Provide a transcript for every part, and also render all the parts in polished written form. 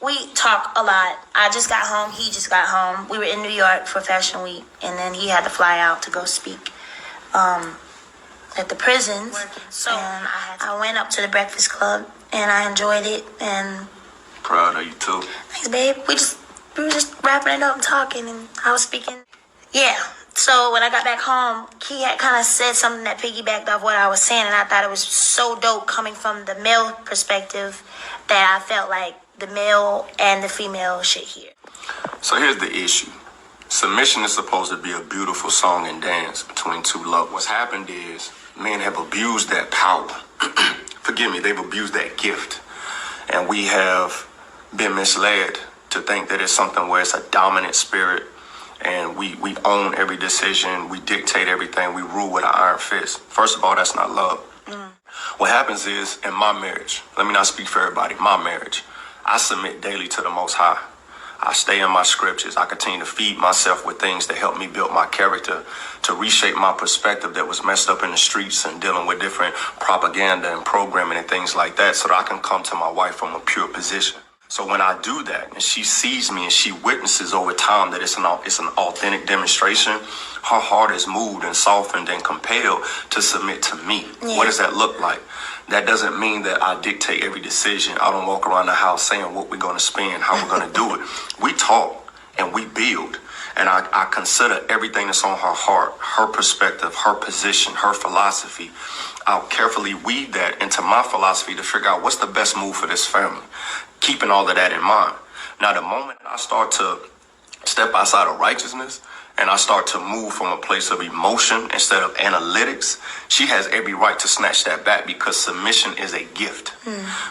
We talk a lot. I just got home. He just got home. We were in New York for Fashion Week, and then he had to fly out to go speak at the prisons. So I went up to the Breakfast Club, and I enjoyed it. And proud of you too. Thanks, babe. We were just wrapping it up and talking, and I was speaking. Yeah. So when I got back home, he had kind of said something that piggybacked off what I was saying, and I thought it was so dope coming from the male perspective that I felt like the male and the female should hear. So here's the issue. Submission is supposed to be a beautiful song and dance between two lovers. What's happened is men have abused that power. Forgive me, they've abused that gift. And we have been misled to think that it's something where it's a dominant spirit and we own every decision, we dictate everything, we rule with an iron fist. First of all, that's not love. What happens is, in my marriage, let me not speak for everybody, my marriage, I submit daily to the Most High. I stay in my scriptures. I continue to feed myself with things that help me build my character, to reshape my perspective that was messed up in the streets and dealing with different propaganda and programming and things like that, so that I can come to my wife from a pure position. So when I do that and she sees me and she witnesses over time that it's an authentic demonstration, her heart is moved and softened and compelled to submit to me. Yeah. What does that look like? That doesn't mean that I dictate every decision. I don't walk around the house saying what we're going to spend, how we're going to do it. We talk and we build. And I consider everything that's on her heart, her perspective, her position, her philosophy. I'll carefully weave that into my philosophy to figure out what's the best move for this family, keeping all of that in mind. Now, the moment I start to step outside of righteousness and I start to move from a place of emotion instead of analytics, she has every right to snatch that back, because submission is a gift.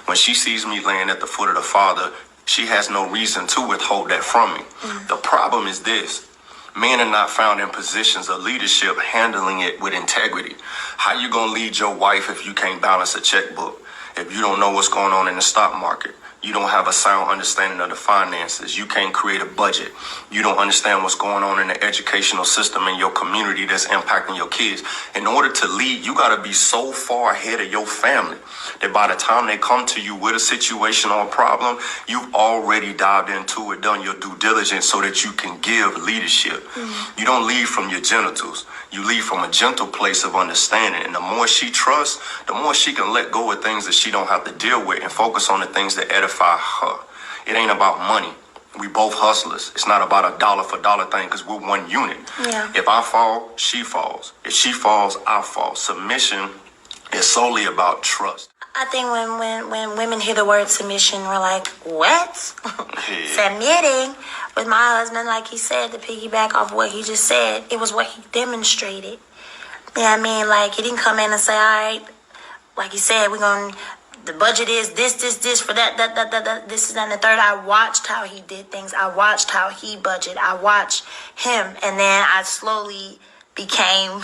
When she sees me laying at the foot of the Father, she has no reason to withhold that from me. The problem is this: men are not found in positions of leadership handling it with integrity. How you gonna lead your wife if you can't balance a checkbook? If you don't know what's going on in the stock market? You don't have a sound understanding of the finances. You can't create a budget. You don't understand what's going on in the educational system in your community that's impacting your kids. In order to lead, you got to be so far ahead of your family that by the time they come to you with a situation or a problem, you've already dived into it, done your due diligence so that you can give leadership. You don't lead from your genitals. You lead from a gentle place of understanding. And the more she trusts, the more she can let go of things that she don't have to deal with and focus on the things that edify her. It ain't about money. We both hustlers. It's not about a dollar for dollar thing, because we're one unit. Yeah. If I fall, she falls. If she falls, I fall. Submission is solely about trust. I think when women hear the word submission, we're like, what? Submitting. With my husband, like he said, to piggyback off what he just said, it was what he demonstrated. Yeah, I mean, like, he didn't come in and say, all right, like he said, the budget is this for that, this is that, and the third. I watched how he did things. I watched how he budgeted. I watched him, and then I slowly became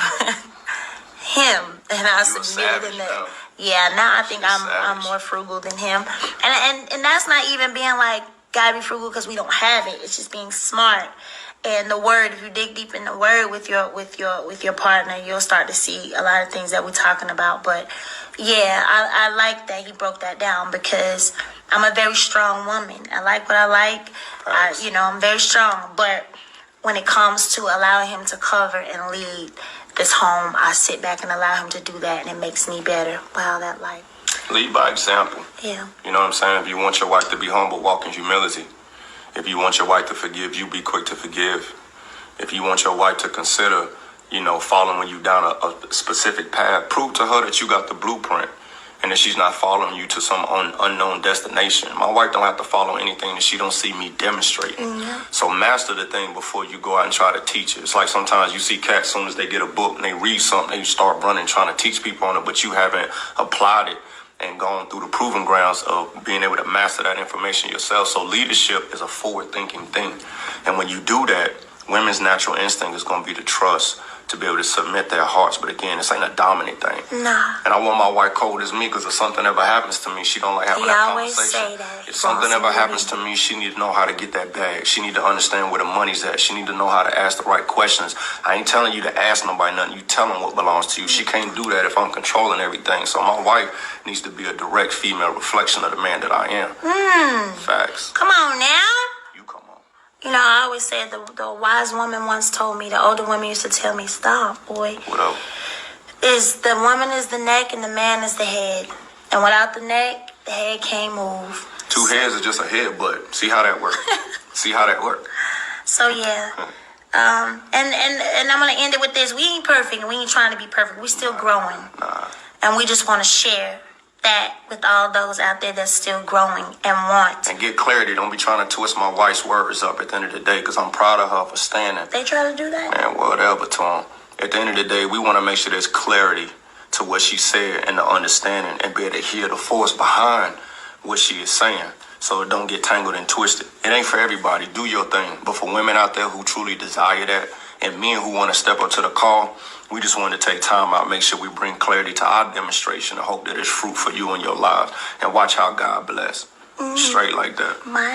him, and I submitted in that. Yeah, now I think I'm more frugal than him, and that's not even being like, gotta be frugal because we don't have it. It's just being smart. And the word, if you dig deep in the word with your partner, you'll start to see a lot of things that we're talking about. But yeah, I like that he broke that down, because I'm a very strong woman. I like what I like. I'm very strong. But when it comes to allowing him to cover and lead this home, I sit back and allow him to do that, and it makes me better. Wow, that life. Lead by example. Yeah. You know what I'm saying? If you want your wife to be humble, walk in humility. If you want your wife to forgive, you be quick to forgive. If you want your wife to consider, following you down a specific path, prove to her that you got the blueprint and that she's not following you to some unknown destination. My wife don't have to follow anything that she don't see me demonstrating. So master the thing before you go out and try to teach it. It's like sometimes you see cats, as soon as they get a book and they read something, they start running, trying to teach people on it, but you haven't applied it and gone through the proving grounds of being able to master that information yourself. So leadership is a forward-thinking thing. And when you do that, women's natural instinct is going to be to trust, to be able to submit their hearts. But again, this ain't a dominant thing. Nah. And I want my wife cold as me, because if something ever happens to me, she don't like having that conversation. Say that. If something ever happens to me, she need to know how to get that bag. She need to understand where the money's at. She need to know how to ask the right questions. I ain't telling you to ask nobody nothing. You tell them what belongs to you. She can't do that if I'm controlling everything. So my wife needs to be a direct female reflection of the man that I am. Facts. Come on You know, I always said the wise woman once told me, the older woman used to tell me, stop, boy. What up? The woman is the neck and the man is the head. And without the neck, the head can't move. Two heads is just a head, but see how that works. See how that works. So, yeah. And I'm going to end it with this. We ain't perfect and we ain't trying to be perfect. We still growing. And we just want to share that with all those out there that's still growing and want. And get clarity. Don't be trying to twist my wife's words up at the end of the day, because I'm proud of her for standing. They try to do that? Man, whatever, Tom. At the end of the day, we want to make sure there's clarity to what she said and the understanding and be able to hear the force behind what she is saying, so it don't get tangled and twisted. It ain't for everybody. Do your thing. But for women out there who truly desire that, and men who want to step up to the call, we just wanted to take time out, make sure we bring clarity to our demonstration, and hope that it's fruit for you in your lives. And watch how God bless. Straight like that.